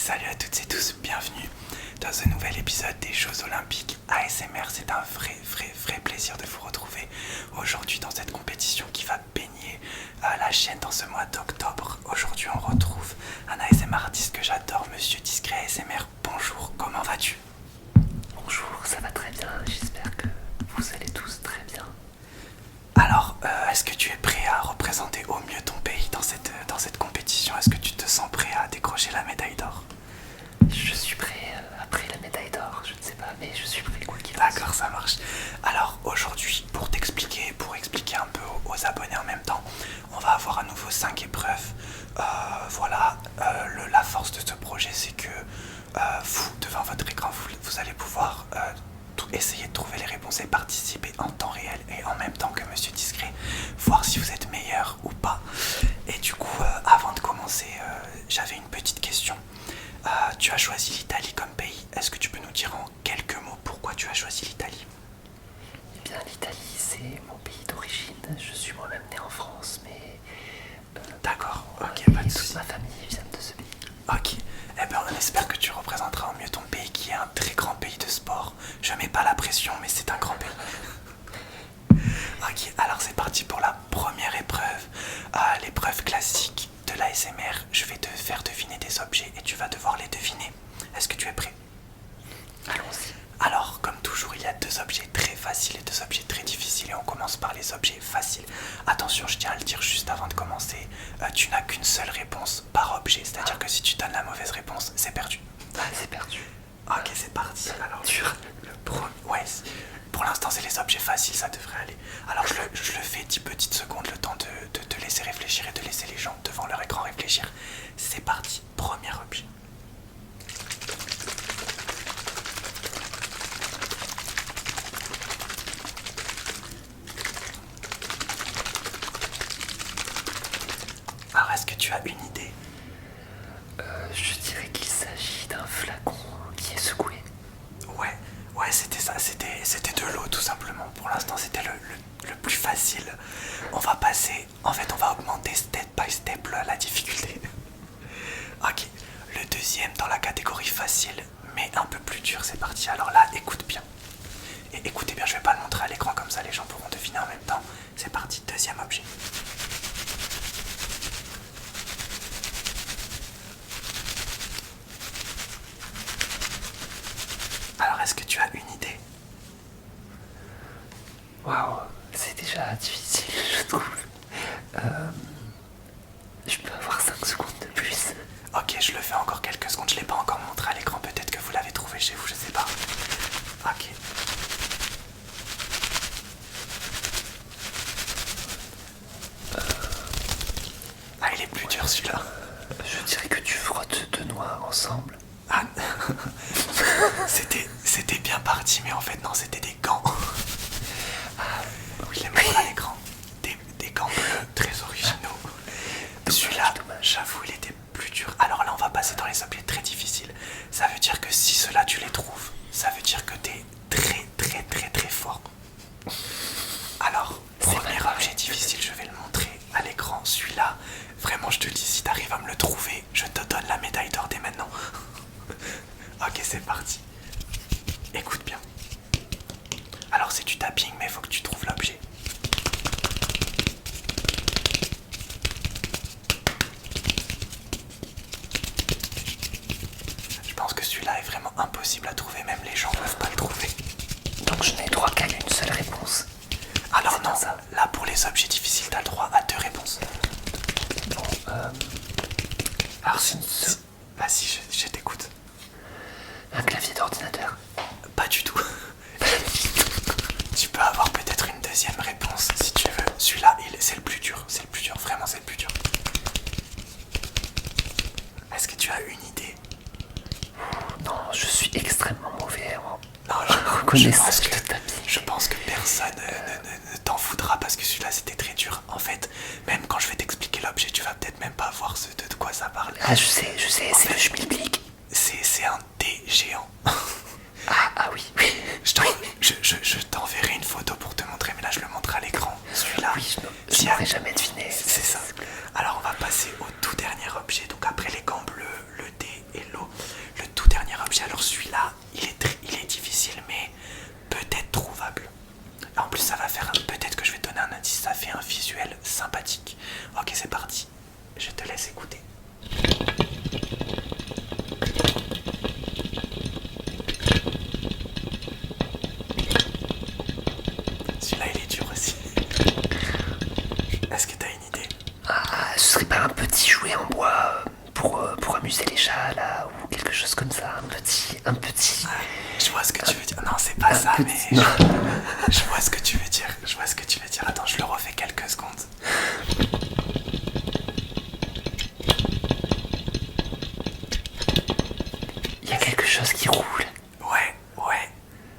Salut à toutes et tous, bienvenue dans ce nouvel épisode des Jeux Olympiques ASMR. C'est un vrai plaisir de vous retrouver aujourd'hui dans cette compétition qui va baigner la chaîne dans ce mois d'octobre. Aujourd'hui on retrouve un ASMR artiste que j'adore, Monsieur Discret ASMR. Bonjour, comment vas-tu? Bonjour, ça va très bien, j'espère que vous allez tous très bien. Alors, est-ce que tu es prêt à représenter au mieux ton pays dans cette compétition? Est-ce que tu te sens prêt à décrocher la médaille d'or? Je suis prêt après la médaille d'or, je ne sais pas, mais je suis prêt quoi qu'il en soit. D'accord, ça marche. Alors aujourd'hui, pour expliquer un peu aux abonnés en même temps, on va avoir à nouveau 5 épreuves. La force de ce projet, c'est que vous, devant votre écran, vous allez pouvoir essayer de trouver les réponses et participer en temps réel et en même temps que Monsieur Discret, voir si vous êtes meilleur ou pas. Et du coup, avant de commencer, j'avais une petite question. Tu as choisi l'Italie comme pays. Est-ce que tu peux nous dire en quelques mots pourquoi tu as choisi l'Italie? Eh bien, l'Italie, c'est mon pays d'origine. Je suis moi-même né en France, mais D'accord, ok, pas de toute soucis. ma famille vient de ce pays. Ok, eh bien on espère que tu représenteras au mieux ton pays qui est un très grand pays de sport. Je mets pas la pression, mais c'est un grand pays. Ok, alors c'est parti pour la première épreuve. L'épreuve classique de l'ASMR. Je vais te faire deviner des objets et tu vas devoir les deviner. Est-ce que tu es prêt? Allons-y. Alors, comme toujours, il y a deux objets très faciles et deux objets très difficiles et on commence par les objets faciles. Attention, je tiens à le dire juste avant de commencer, tu n'as qu'une seule réponse par objet, c'est-à-dire que si tu donnes la mauvaise réponse, c'est perdu. Ah, c'est perdu. Ok, c'est parti. Alors, Dur. pour l'instant, c'est les objets faciles, ça devrait aller. Alors, je le fais 10 petites secondes, le temps de te laisser réfléchir et de laisser les gens devant leur écran réfléchir. C'est parti, premier objet. Alors, est-ce que tu as une idée? Je dirais qu'il s'agit d'un flacon qui est secoué. Ouais, c'était ça, c'était de l'eau tout simplement. Pour l'instant, c'était le plus facile. On va passer, en fait, on va augmenter step by step la difficulté. Ok, le deuxième dans la catégorie facile, mais un peu plus dur, c'est parti. Alors là, écoute bien. Et écoutez bien, je vais pas le montrer à l'écran comme ça, les gens pourront deviner en même temps. C'est parti, deuxième objet. Alors, est-ce que tu as une idée? Waouh, c'est déjà difficile, je trouve. Je peux avoir 5 secondes de plus. Ok, je le fais encore quelques secondes, je l'ai pas encore montré à l'écran, peut-être que vous l'avez trouvé chez vous, je sais pas. Ok. Ah, il est plus dur celui-là. Je dirais que tu frottes deux noix ensemble. Ah, c'était bien parti, mais en fait non, c'était des gants. Je les montre à l'écran. Des gants bleus très originaux. Celui-là, j'avoue, il était plus dur. Alors là, on va passer dans les objets très difficiles. Ça veut dire que si ceux-là, tu les trouves, ça veut dire que t'es très fort. Alors, premier objet difficile, je vais le montrer à l'écran. Celui-là, vraiment, je te le dis, si t'arrives à me le trouver, je te donne la médaille d'or dès maintenant. Ok, c'est parti. Écoute bien. Alors, c'est du tapping, mais il faut que tu trouves l'objet. Je pense que celui-là est vraiment impossible à trouver, même les gens ne peuvent pas le trouver. Donc je n'ai droit qu'à une seule réponse. Alors C'est non, pas ça. là pour les objets difficiles, t'as le droit à deux réponses. Bon, Alors vas-y, je t'écoute. un clavier d'ordinateur. Pas du tout. Tu peux avoir peut-être une deuxième réponse si tu veux. Celui-là, c'est le plus dur, vraiment c'est le plus dur. Est-ce que tu as une idée? Non, je suis extrêmement mauvais en Non, reconnaissance de tapis. je pense que personne ne t'en voudra parce que celui-là c'était très dur. En fait, même quand je vais t'expliquer l'objet, tu vas peut-être même pas voir de quoi ça parle. Ah, je sais, c'est le schmilblick. C'est un dé géant. Ah oui, oui. Je t'enverrai une photo pour te montrer, mais là je le montre à l'écran. Celui-là, Oui, je n'aurais jamais deviné. c'est ça. Alors on va passer au tout dernier objet. Donc après les gants bleus, le dé et l'eau, objets. Alors celui-là, il est difficile, mais peut-être trouvable. En plus, ça va faire peut-être que je vais te donner un indice. Ça fait un visuel sympathique. Ok, c'est parti. Je te laisse écouter. Celui-là, il est dur aussi. Est-ce que t'as une idée? Ah, ce serait pas un petit jouet en bois pour amuser les chats là ou quelque chose comme ça, un petit. Je vois ce que tu veux dire. Non, c'est pas ça, mais je vois ce que tu veux dire. Je vois ce que tu veux dire. Attends, je le refais quelques secondes. Il y a quelque chose qui roule. Ouais.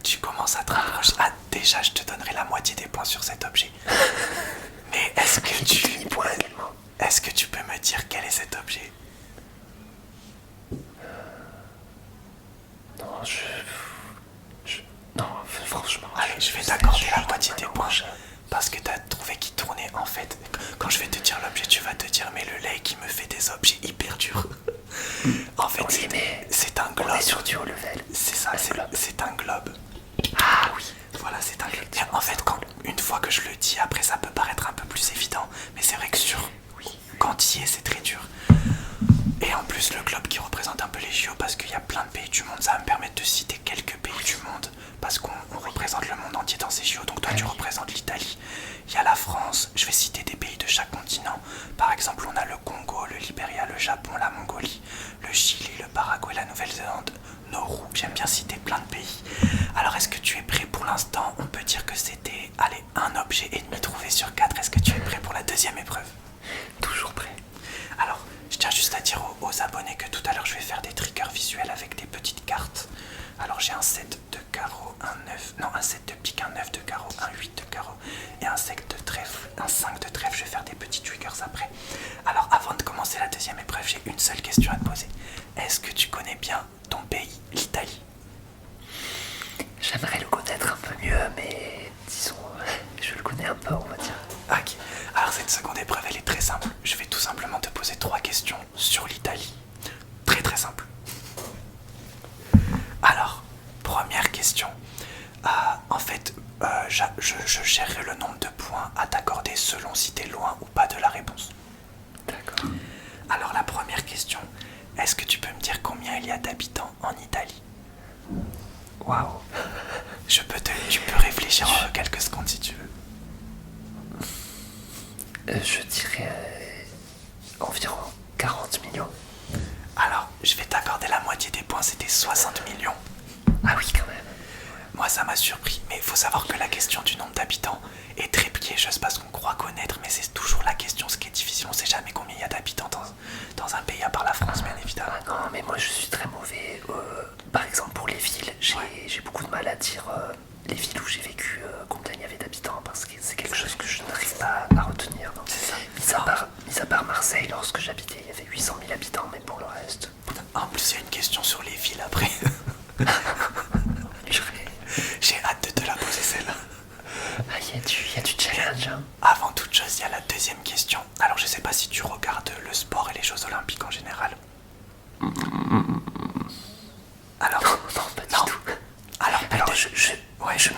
Tu commences à te rapprocher. Ah, déjà, je te donnerai la moitié des points sur cet objet. Mais est-ce que est-ce que tu peux me dire quel est cet objet? Non, non, franchement. Allez, je vais t'accorder la moitié des points. Parce que t'as trouvé qu'il tournait. En fait, quand je vais te dire l'objet, tu vas te dire, mais le lait qui me fait des objets hyper durs. En fait, Oui, mais c'est un globe. on est sur du haut level. C'est ça, c'est un globe. Ah oui. Voilà, c'est un globe. En fait, une fois que je le dis, après ça peut paraître un peu plus évident. Mais c'est vrai que quand il y est, c'est très dur. Et en plus, le globe qui représente un peu les JO, parce qu'il y a plein de pays du monde, ça va me permettre de citer quelques pays du monde. Parce qu'on représente le monde entier dans ces JO. Donc toi, tu représentes l'Italie. Il y a la France. Je vais citer des pays de chaque continent. Par exemple, on a le Congo, le Libéria, le Japon, la Mongolie, le Chili, le Paraguay, la Nouvelle-Zélande, Nauru. J'aime bien citer plein de pays. Alors, est-ce que tu es prêt pour l'instant? On peut dire que c'était, allez, un objet et demi trouvé sur 4. Est-ce que tu es prêt pour la deuxième épreuve? Toujours prêt. Alors, je tiens juste à dire aux abonnés que tout à l'heure, je vais faire des triggers visuels avec des petites cartes. Alors, j'ai un 7 de carreau, un 7 de pique, un 9 de carreau, un 8 de carreau et un 5 de trèfle. Un 5 de trèfle, je vais faire des petits triggers après. Alors, avant de commencer la deuxième épreuve, j'ai une seule question à te poser. Est-ce que tu connais bien ton pays, l'Italie? J'aimerais le connaître un peu mieux, mais disons, je le connais un peu, on va dire. Ok, alors cette seconde épreuve, elle est très simple. Je vais tout simplement te poser 3 questions sur l'Italie. Très très simple. Alors, première question. En fait, je gérerai le nombre de points à t'accorder selon si t'es loin ou pas de la réponse. D'accord. Alors la première question, est-ce que tu peux me dire combien il y a d'habitants en Italie? Waouh. Tu peux réfléchir en quelques secondes si tu veux. Je dirais environ 40 millions. Alors, je vais t'accorder la moitié des points, c'était 60 millions. Ah oui, quand même. Moi, ça m'a surpris, mais il faut savoir que la question du nombre d'habitants est très piégeuse parce qu'on croit connaître, mais c'est toujours la question, ce qui est difficile. On sait jamais combien il y a d'habitants dans un pays à part la France, bien évidemment. Ah non, mais moi je suis très mauvais. Par exemple, pour les villes, j'ai beaucoup de mal à dire les villes où j'ai vécu combien il y avait d'habitants parce que c'est quelque chose que je n'arrive pas à retenir. C'est ça. Mis à part Marseille, lorsque j'habitais, il y avait 800 000 habitants, mais pour le reste. En plus, il y a une question sur les villes après. J'ai hâte de te la poser celle-là. Ah, il y a du challenge. Hein. Avant toute chose, il y a la deuxième question. Alors, je sais pas si tu regardes le sport et les Jeux Olympiques en général. Alors, non, pas du tout. Alors, je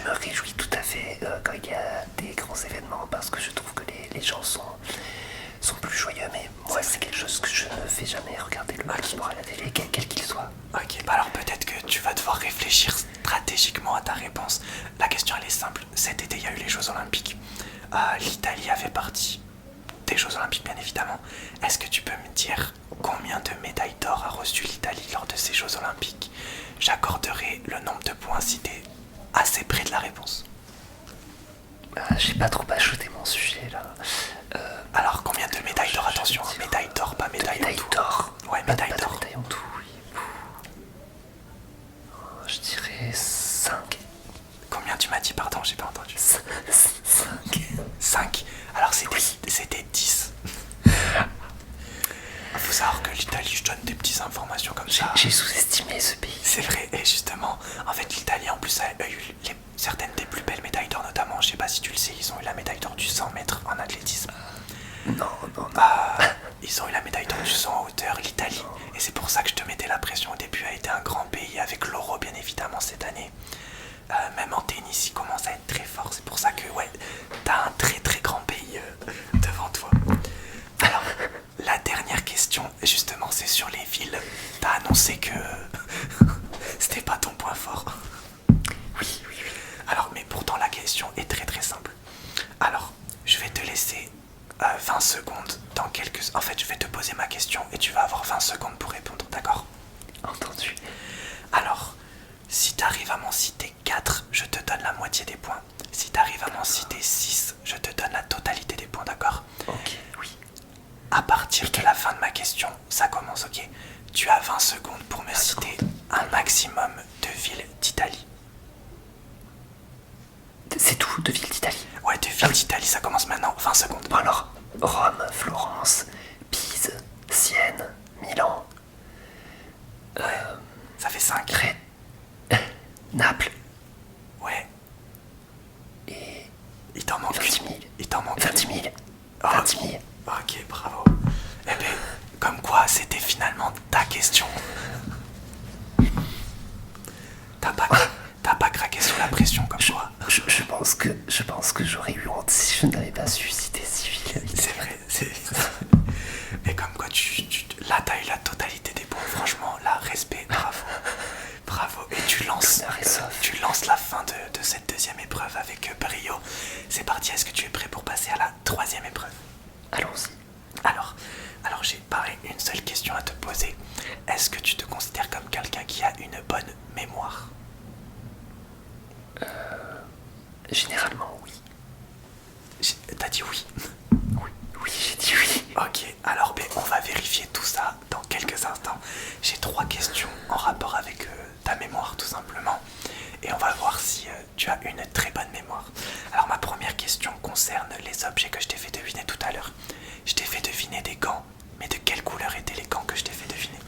me réjouis tout à fait quand il y a des grands événements parce que je trouve que les gens sont plus joyeux, mais moi c'est quelque chose que je ne fais jamais regarder le sport à la télé, quel qu'il soit. Ok, bah alors peut-être que tu vas devoir réfléchir stratégiquement à ta réponse. La question elle est simple. Cet été il y a eu les Jeux Olympiques. L'Italie a fait partie des Jeux Olympiques bien évidemment. Est-ce que tu peux me dire combien de médailles d'or a reçu l'Italie lors de ces Jeux Olympiques? J'accorderai le nombre de points si t'es assez près de la réponse. J'ai pas trop acheté mon sujet là. Alors combien de médailles d'or? Attention, médaille d'or, pas médaille en tout. d'or. Ouais, médaille d'or. Médaille en tout, oui. Je dirais 5. Combien tu m'as dit, pardon, j'ai pas entendu. 5. 5. Alors c'était 10. Faut savoir que l'Italie, je donne des petites informations comme ça. J'ai sous-estimé ce pays. C'est vrai, et justement, en fait l'Italie en plus a eu certaines des plus belles médailles d'or, notamment, je sais pas si tu le sais, ils ont eu la médaille d'or du 100 mètres en athlétisme. Non. Ils ont eu la médaille d'or du 100 en hauteur, l'Italie, et c'est pour ça que je te mets mettait la pression au début a été un grand pays avec l'euro bien évidemment cette année. Même en tennis, il commence à être très fort. C'est pour ça que ouais, t'as un très très grand pays devant toi. Alors, la dernière question, justement, c'est sur les villes. T'as annoncé que c'était pas ton point fort. Oui. Alors, mais pourtant la question est très très simple. Alors, je vais te laisser 20 secondes dans quelques... En fait, je vais te poser ma question et tu vas avoir 20 secondes pour répondre, d'accord? Entendu. Alors, si t'arrives à m'en citer 4, je te donne la moitié des points. Si t'arrives à m'en citer 6, je te donne la totalité des points, d'accord? Ok, oui. À partir de la fin de ma question, ça commence, ok? Tu as 20 secondes pour me citer un maximum de villes d'Italie. C'est tout, de ville d'Italie. Ouais, de villes d'Italie, ça commence maintenant, 20 secondes. Bon alors, Rome, Florence, Pise, Sienne, Milan, Ça fait 5. Crète, Naples Ouais, et il t'en manque 20 une. 000. Il t'en manque 20 une. 000. Oh, 20 000. ok, bravo. Eh ben, comme quoi, c'était finalement ta question. T'as pas craqué sous la pression comme toi. Je pense que j'aurais eu honte si je n'avais pas su citer civil. C'est vrai, mais comme quoi là t'as eu la totalité des points, franchement, là, respect, bravo. Bravo, et tu lances la fin de cette deuxième épreuve avec brio. C'est parti, est-ce que tu es prêt pour passer à la troisième épreuve? Allons-y. Alors j'ai pareil une seule question à te poser. Est-ce que tu te considères comme quelqu'un qui a une bonne mémoire? Généralement, oui. T'as dit oui? Oui, j'ai dit oui. Ok, alors on va vérifier tout ça dans quelques instants. J'ai 3 questions en rapport avec ta mémoire tout simplement. Et on va voir si tu as une très bonne mémoire. Alors ma première question concerne les objets que je t'ai fait deviner tout à l'heure. Je t'ai fait deviner des gants, mais de quelle couleur étaient les gants que je t'ai fait deviner?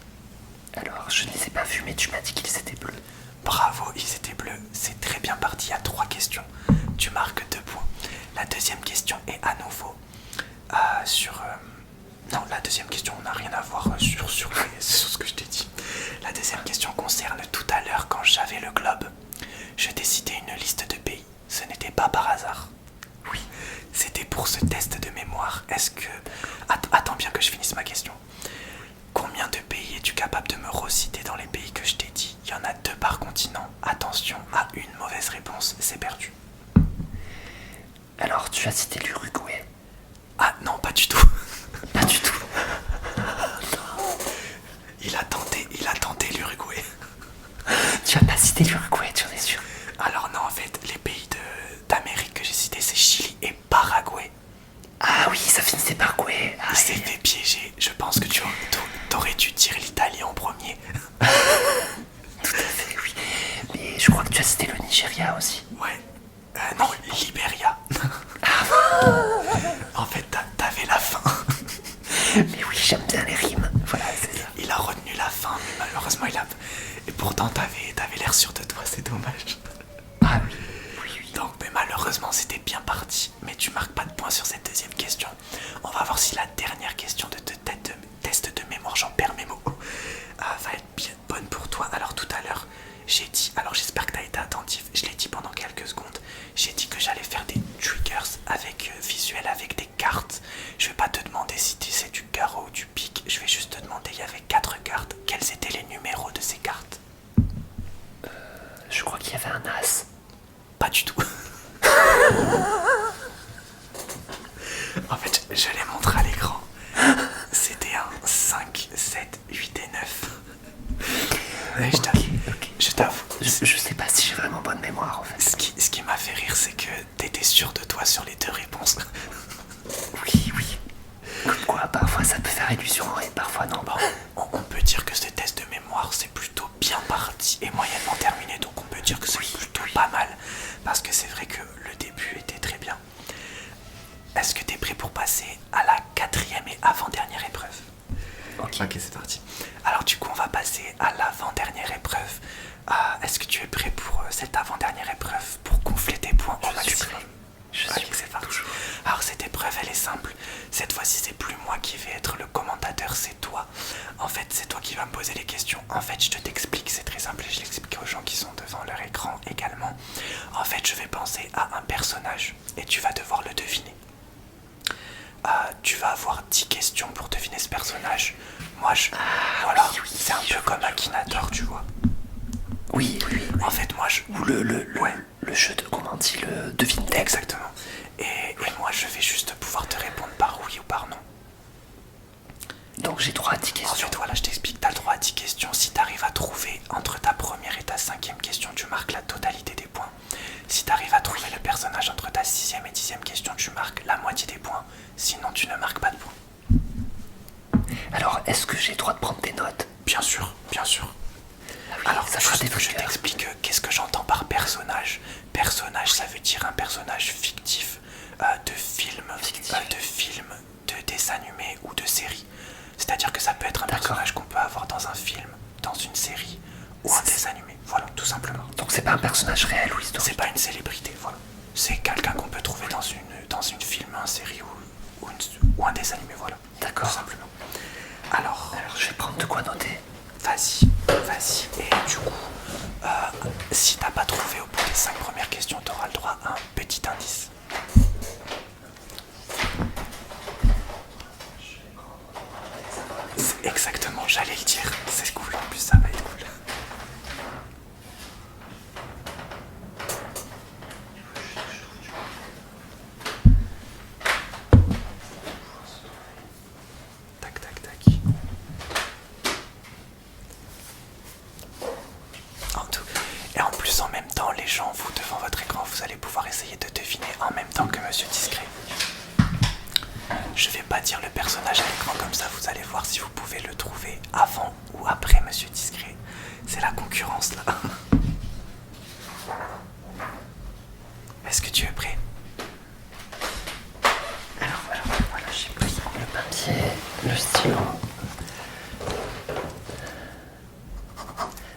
Alors, je ne les ai pas vus, mais tu m'as dit qu'ils étaient bleus. Bravo, ils étaient bleus. C'est très bien parti. Il y a 3 questions. Tu marques 2 points. La deuxième question est à nouveau sur... Non, la deuxième question n'a rien à voir sur ce que je t'ai dit. La deuxième question concerne tout à l'heure quand j'avais le globe. Je t'ai cité une liste de pays. Ce n'était pas par hasard. Oui, c'était pour ce test de mémoire. Est-ce que... Attends bien que je finisse ma question. Combien de pays es-tu capable de me reciter dans les pays que je t'ai dit? Il y en a 2 par continent. Attention, à une mauvaise réponse, c'est perdu. Alors, tu as cité l'Uruguay. Ah non, pas du tout. Pas du tout. Il a tenté l'Uruguay. Tu as pas cité l'Uruguay, tu en es sûr? Alors non, en fait, les pays d'Amérique que j'ai cités, c'est Chili et Paraguay. Ah oui, ça finissait par quoi? Il s'est fait piéger. Je pense que tu aurais dû dire l'Italie en premier. Tout à fait, oui. Mais je crois que tu as cité le Nigeria aussi. Ouais. Non, Libéria. En fait, t'avais la fin. Mais oui, j'aime bien les rimes. Voilà, c'est ça. Il a retenu la fin, mais malheureusement, Et pourtant, t'avais l'air sûr de toi, c'est dommage. Ah oui, oui. Donc, mais malheureusement, c'était bien parti. Mais tu marques pas de points sur cette deuxième question. On va voir si la dernière question de test de mémoire, j'en perds mes mots, va être bien bonne pour toi. Alors, tout à l'heure, j'ai dit, alors j'espère que t'as été attentif, je l'ai dit pendant quelques secondes, j'ai dit que j'allais faire des triggers avec visuels avec des cartes. Je vais pas te demander si c'est du carreau ou du pic, je vais juste te demander, il y avait 4 cartes, quels étaient les numéros de ces cartes? Je crois qu'il y avait un as. Pas du tout. En fait, je les montre à l'écran. C'était un 5, 7, 8 et 9. Je t'avoue. Je sais pas si j'ai vraiment bonne mémoire en fait. Ce qui m'a fait rire, c'est que t'étais sûr de toi sur les 2 réponses. Oui. Comme quoi, parfois ça peut faire illusion et parfois non. Bon, on peut dire que ce test de mémoire, c'est plutôt bien parti et moyennement terminé. Donc on peut dire que c'est plutôt pas mal. Parce que c'est vrai que le début était très bien. Est-ce que t'es prêt pour passer à la 4e et avant-dernière épreuve? Ok, c'est parti. Alors du coup, on va passer à l'avant-dernière épreuve. Est-ce que tu es prêt pour cette avant-dernière épreuve pour gonfler tes points au maximum? Je suis c'est parti. Alors cette épreuve, elle est simple. Cette fois-ci, c'est plus moi qui vais être le commentateur, c'est toi. En fait, c'est toi qui vas me poser les questions. En fait, je t'explique, c'est très simple et je l'explique aux gens qui sont devant leur écran également. En fait, je vais penser à un personnage et tu vas devoir le deviner. Tu vas avoir 10 questions pour deviner ce personnage. Moi, voilà, oui, c'est un peu comme Akinator, tu vois. Oui. En fait, moi, Ou le jeu de, comment on dit, le devine texte. Exactement. Et moi, je vais juste pouvoir te répondre par oui ou par non. Donc j'ai droit à 10 questions. En fait, voilà, je t'explique, t'as le droit à 10 questions. Si t'arrives à trouver entre ta première et ta 5e question, tu marques la totalité des points. Si t'arrives à trouver le personnage entre ta 6e et 10e question, tu marques la moitié des points. Sinon, tu ne marques pas de points. Alors, est-ce que j'ai le droit de prendre des notes? Bien sûr, bien sûr. Ah oui, Alors, ça sera des je t'explique qu'est-ce que j'entends par personnage. Personnage, ça veut dire un personnage fictif de film, de dessin animé ou de série. C'est-à-dire que ça peut être un personnage qu'on peut avoir dans un film, dans une série ou un dessin animé. Voilà, tout simplement. Donc c'est pas un personnage réel ou historique? C'est pas une célébrité, voilà. C'est quelqu'un qu'on peut trouver dans une film, une série ou un dessin animé, voilà. D'accord. Tout simplement. Alors, je vais prendre de quoi noter. Vas-y. Et du coup, si t'as pas trouvé au bout des 5 premières questions, t'auras le droit à un petit indice. Exactement, j'allais le dire. C'est cool, en plus ça va être cool. Tac. Et en plus, en même temps, les gens, vous, devant votre écran, vous allez pouvoir essayer de deviner en même temps que Monsieur Discret. Je vais pas dire le personnage à l'écran comme ça, vous allez voir si vous pouvez le trouver avant ou après Monsieur Discret. C'est la concurrence là. Est-ce que tu es prêt? Alors voilà, j'ai pris le papier, le stylo.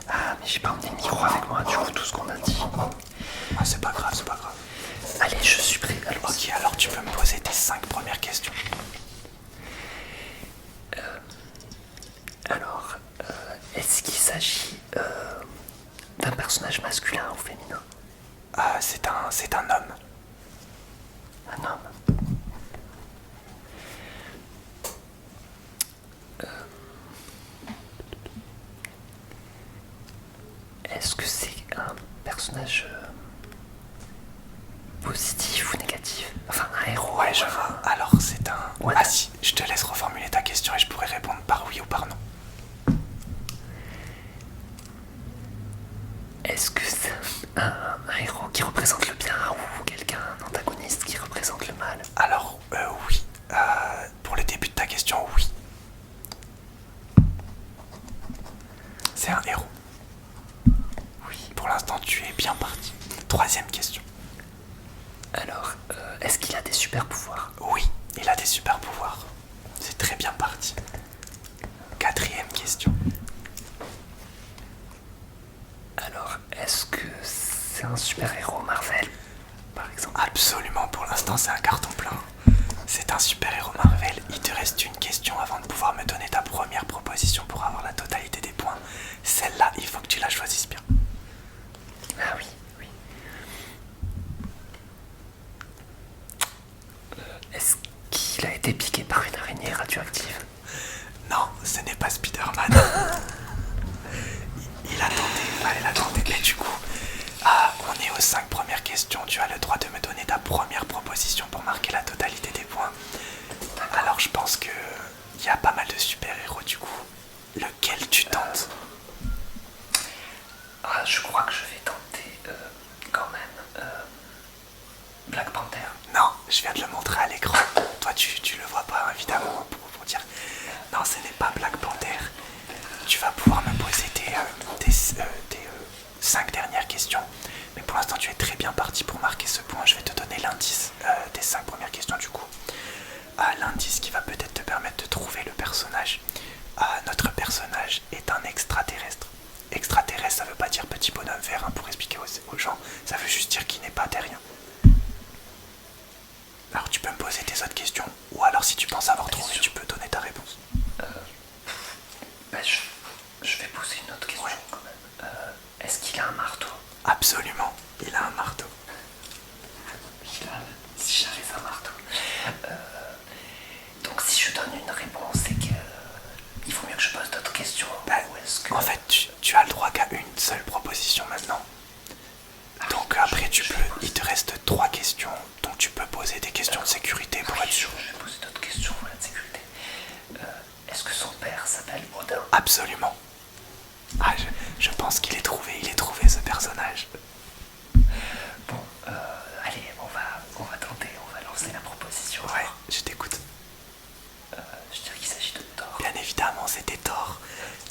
Ah, mais j'ai pas emmené le micro avec moi, du coup, tout ce qu'on a dit. Ah, c'est pas grave. Allez, je suis prêt. Ok, alors tu peux me poser tes 5 premières questions. Alors, est-ce qu'il s'agit d'un personnage masculin ou féminin? C'est un homme. Un homme. Est-ce que c'est un personnage positif ou négatif? Enfin, un héros. Ouais, je vois. Alors, c'est un... Ouais. Ah si, je te laisse reformuler ta question et je pourrais répondre par oui ou par non. Est-ce que c'est un héros qui représente le bien ou quelqu'un, un antagoniste qui représente le mal? Alors, oui. Pour le début de ta question, oui. C'est un héros. Oui, pour l'instant, tu es bien parti. 3e question. Alors, est-ce qu'il a des super pouvoirs? Oui, il a des super pouvoirs. C'est très bien parti. 4e question. Alors, est-ce que c'est un super-héros Marvel, par exemple? Absolument, pour l'instant, c'est un carton plein. C'est un super-héros Marvel. Il te reste une question avant de pouvoir me donner ta première proposition pour avoir la totalité des points. Celle-là, il faut que tu la choisisses bien. Ah oui. Est-ce qu'il a été piqué par une araignée radioactive? Non, ce n'est pas Spider-Man. il a tenté. Mais du coup, on est aux 5 premières questions. Tu as le droit de me donner ta première proposition pour marquer la totalité des points. Alors je pense que il y a pas mal de super-héros du coup. Lequel tu tentes? Je crois que je vais tenter quand même Black Panther. Non, je viens de le montrer à l'écran. Toi tu le vois pas évidemment pour dire. Non, ce n'est pas Black Panther. Tu vas pouvoir me poser tes 5 dernières questions. Mais pour l'instant tu es très bien parti pour marquer ce point. Je vais te donner l'indice des 5 premières questions du coup. L'indice qui va peut-être te permettre de trouver le personnage. Notre personnage est un extraterrestre. Extraterrestre, ça veut pas dire petit bonhomme vert, hein, pour expliquer aux gens. Ça veut juste dire qu'il n'est pas terrien. Alors tu peux me poser tes autres questions. Ou alors si tu penses Absolument, il a un marteau. Si j'avais un marteau. Donc si je donne une réponse, c'est que il vaut mieux que je pose d'autres questions. Ou est-ce que... En fait, tu as le droit qu'à une seule proposition maintenant. Donc après, il te reste 3 questions. Donc tu peux poser des questions de sécurité pour être sûr. Je vais poser d'autres questions, voilà, de sécurité. Est-ce que son père s'appelle Odin? Absolument. Ah, je pense qu'il est trouvé ce personnage. Bon, allez, on va tenter, on va lancer la proposition. Ouais, je t'écoute. Je dirais qu'il s'agit de Thor. Bien évidemment, c'était Thor.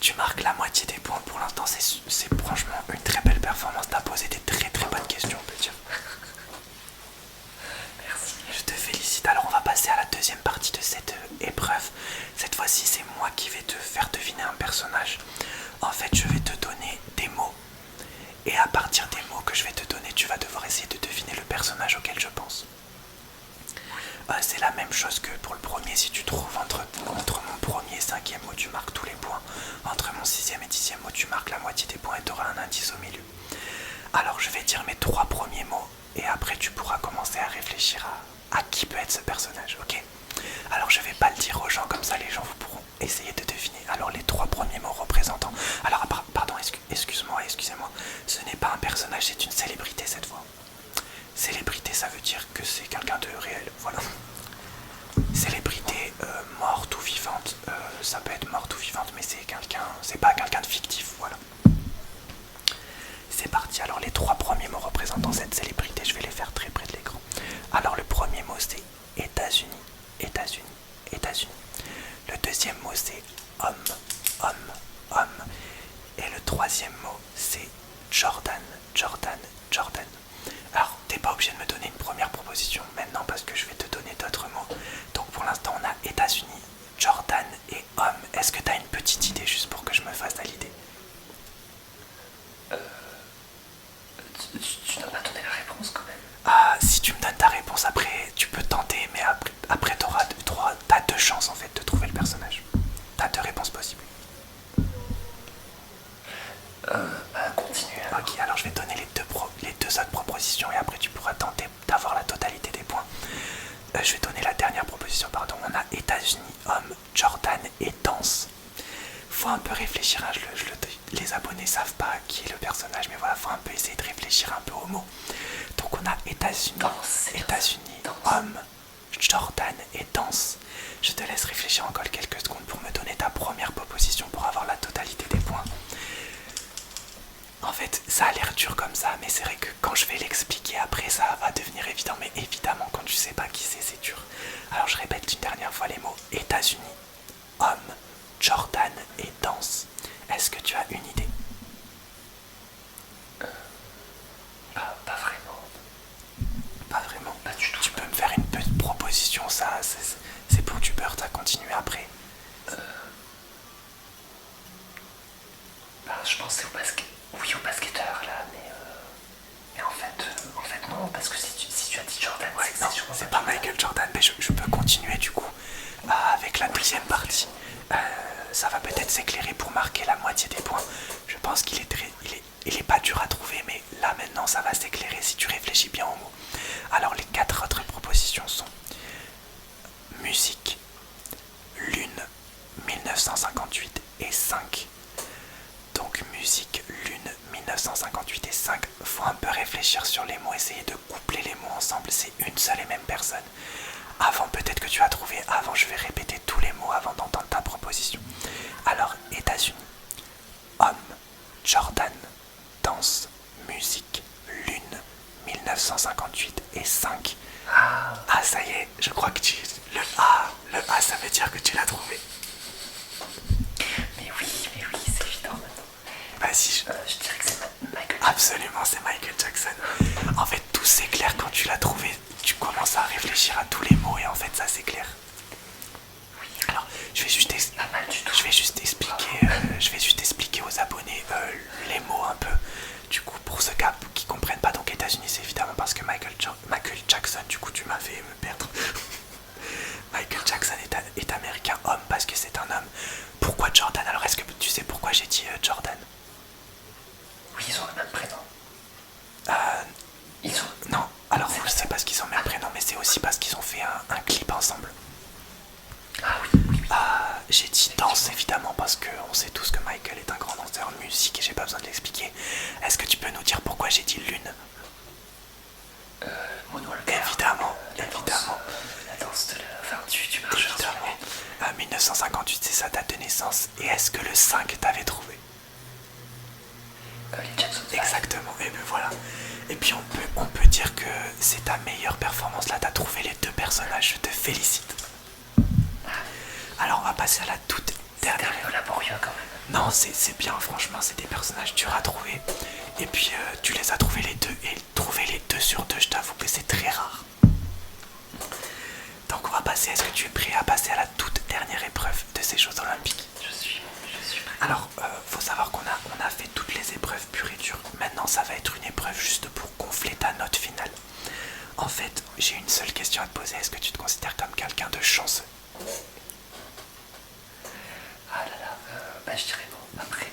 Tu marques la moitié des points pour l'instant, c'est franchement une très belle performance. T'as posé des très très bonnes questions, on peut dire. Merci. Je te félicite. Alors on va passer à la deuxième partie de cette épreuve. Cette fois-ci, c'est moi qui vais te faire deviner un personnage. En fait, je vais te donner des mots. Et à partir des mots que je vais te donner, tu vas devoir essayer de deviner le personnage auquel je pense. C'est la même chose que pour le premier. Si tu trouves entre mon premier et 5e mot, tu marques tous les points. Entre mon 6e et 10e mot, tu marques la moitié des points et tu auras un indice au milieu. Alors je vais dire mes 3 premiers mots et après tu pourras commencer à réfléchir à qui peut être ce personnage, ok? Alors je vais pas le dire aux gens, comme ça les gens vous pourront essayer de deviner. Alors les 3 premiers mots représentants. Alors pardon, excuse-moi, ce n'est pas un personnage, c'est une célébrité cette fois. Célébrité, ça veut dire que c'est quelqu'un de réel, voilà. Célébrité morte ou vivante, ça peut être morte ou vivante, mais c'est pas quelqu'un de fictif, voilà. C'est parti, alors les 3 premiers mots représentant cette célébrité, je vais les faire très près de l'écran. Alors le premier mot c'est États-Unis, États-Unis, États-Unis. Le deuxième mot c'est homme, homme, homme. Et le troisième mot c'est Jordan, Jordan, Jordan. Alors t'es pas obligé de me donner une première proposition maintenant parce que je vais te donner d'autres mots. Donc pour l'instant on a États-Unis, Jordan et homme. Est-ce que t'as une petite idée juste pour que je me fasse à l'idée? Tu n'as pas donné la réponse quand même. Ah, si tu me donnes ta réponse après, tu peux tenter, mais après t'as 2 chances en fait de trouver le personnage. T'as 2 réponses possibles. Continue alors. Ok, alors je vais te donner les deux autres propositions et après tu pourras tenter d'avoir la totalité des points. Je vais donner la dernière proposition, pardon. On a États-Unis, homme, Jordan et danse. Faut un peu réfléchir, hein, les abonnés savent pas qui est le personnage, mais voilà, faut un peu essayer de réfléchir un peu aux mots. Donc on a États-Unis, homme, Jordan et danse. Je te laisse réfléchir encore quelques secondes pour me donner ta première proposition pour avoir la totalité des points. En fait, ça a l'air dur comme ça, mais c'est vrai que quand je vais l'expliquer après, ça va devenir évident. Mais évidemment, quand tu sais pas qui c'est dur. Alors je répète une dernière fois les mots. États-Unis, homme, Jordan et danse. Est-ce que tu as une idée? Pas vraiment. Pas vraiment. Pas du tout. Tu peux me faire une petite proposition, ça, c'est pour du beurre, t'as continué après. Je pensais au basket. Oui, au basketteur là, mais en fait non, parce que si tu as dit Jordan, Ouais, non, c'est pas Michael Jordan, mais je peux continuer du coup avec la deuxième partie. Ça va peut-être s'éclairer pour marquer la moitié des points. Je pense qu'il est pas dur à trouver, mais là maintenant ça va s'éclairer si tu réfléchis bien aux mots. Alors les 4 autres propositions sont musique, lune, 1958 et 5. Donc musique, lune, 1958 et 5. Faut un peu réfléchir sur les mots, essayer de coupler les mots ensemble. C'est une seule et même personne. Avant, peut-être que tu as trouvé. Avant, je vais répéter tous les mots avant d'entendre ta proposition. Alors, États-Unis, homme, Jordan, danse, musique, lune, 1958 et 5. Ah, ça y est, je crois que le A, ça veut dire que tu l'as trouvé. Mais oui, c'est évident maintenant. Vas-y. Je dirais que c'est Michael Jackson. Absolument, c'est Michael Jackson. En fait, tout s'éclaire quand tu l'as trouvé. Tu commences à réfléchir à tous les mots et en fait, ça s'éclaire. Oui. Alors, je vais juste expliquer aux abonnés les mots un peu. Du coup, pour ceux qui comprennent pas, donc États-Unis, c'est évidemment parce que Michael Jackson, du coup, tu m'as fait me perdre. Michael Jackson est américain, homme parce que c'est un homme. Pourquoi Jordan? Alors, est-ce que tu sais pourquoi j'ai dit Jordan? Oui, ils ont le même prénom. évidemment, parce qu'on sait tous que Michael est un grand danseur de musique et j'ai pas besoin de l'expliquer. Est-ce que tu peux nous dire pourquoi j'ai dit lune? Moonwalker. Évidemment, La évidemment. La danse de la... Enfin, tu marches sur Évidemment. les... 1958, c'est sa date de naissance. Et est-ce que le 5 t'avait trouvé? les Jackson 5. Exactement, et ben voilà. Et puis on peut dire que c'est ta meilleure performance là, t'as trouvé les deux personnages, je te félicite. Alors on va passer à la toute dernière. C'est laborieux quand même. Non, c'est bien, franchement, c'est des personnages durs à trouver. Et puis tu les as trouvés les deux, et trouver les 2 sur 2, je t'avoue que c'est très rare. Donc on va passer, est-ce que tu es prêt à passer à la toute dernière épreuve de ces Jeux Olympiques? Je suis prêt. Alors, faut savoir qu'on a fait toutes les épreuves pures et dures. Maintenant, ça va être une épreuve juste pour gonfler ta note finale. En fait, j'ai une seule question à te poser. Est-ce que tu te considères comme quelqu'un de chanceux? Ah là là, je dirais non. Après,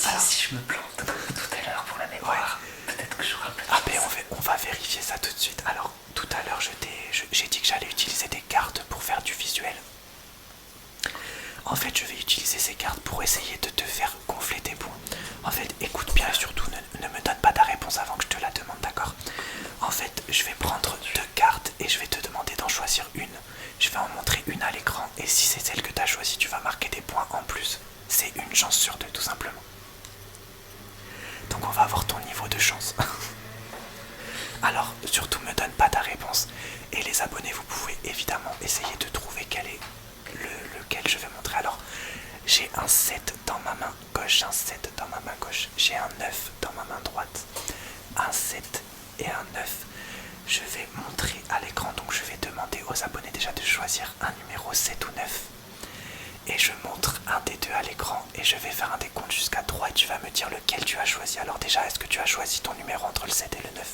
Alors, si je me plante tout à l'heure pour la mémoire, peut-être que j'aurai un peu de Ah ben chance. on va vérifier ça tout de suite. Alors, tout à l'heure, j'ai dit que j'allais utiliser des cartes pour faire du visuel. En fait, je vais utiliser ces cartes pour essayer de te faire gonfler tes points. En fait, écoute bien et surtout ne me donne pas ta réponse avant que je te la demande, d'accord? En fait, je vais prendre 2 cartes et je vais te demander d'en choisir une. Je vais en montrer une à l'écran et si c'est celle que tu as choisie, tu vas marquer des points en plus. C'est une chance sur 2, tout simplement. Donc on va avoir ton niveau de chance. Alors, surtout me donne pas ta réponse. Et les abonnés, vous pouvez évidemment essayer de trouver quel est lequel je vais montrer. Alors, j'ai un 7 dans ma main gauche, un 7 dans ma main gauche. J'ai un 9 dans ma main droite. Un 7 et un 9. Je vais montrer à l'écran, donc je vais demander aux abonnés déjà de choisir un numéro 7 ou 9. Et je montre un des deux à l'écran et je vais faire un décompte jusqu'à 3 et tu vas me dire lequel tu as choisi. Alors déjà, est-ce que tu as choisi ton numéro entre le 7 et le 9?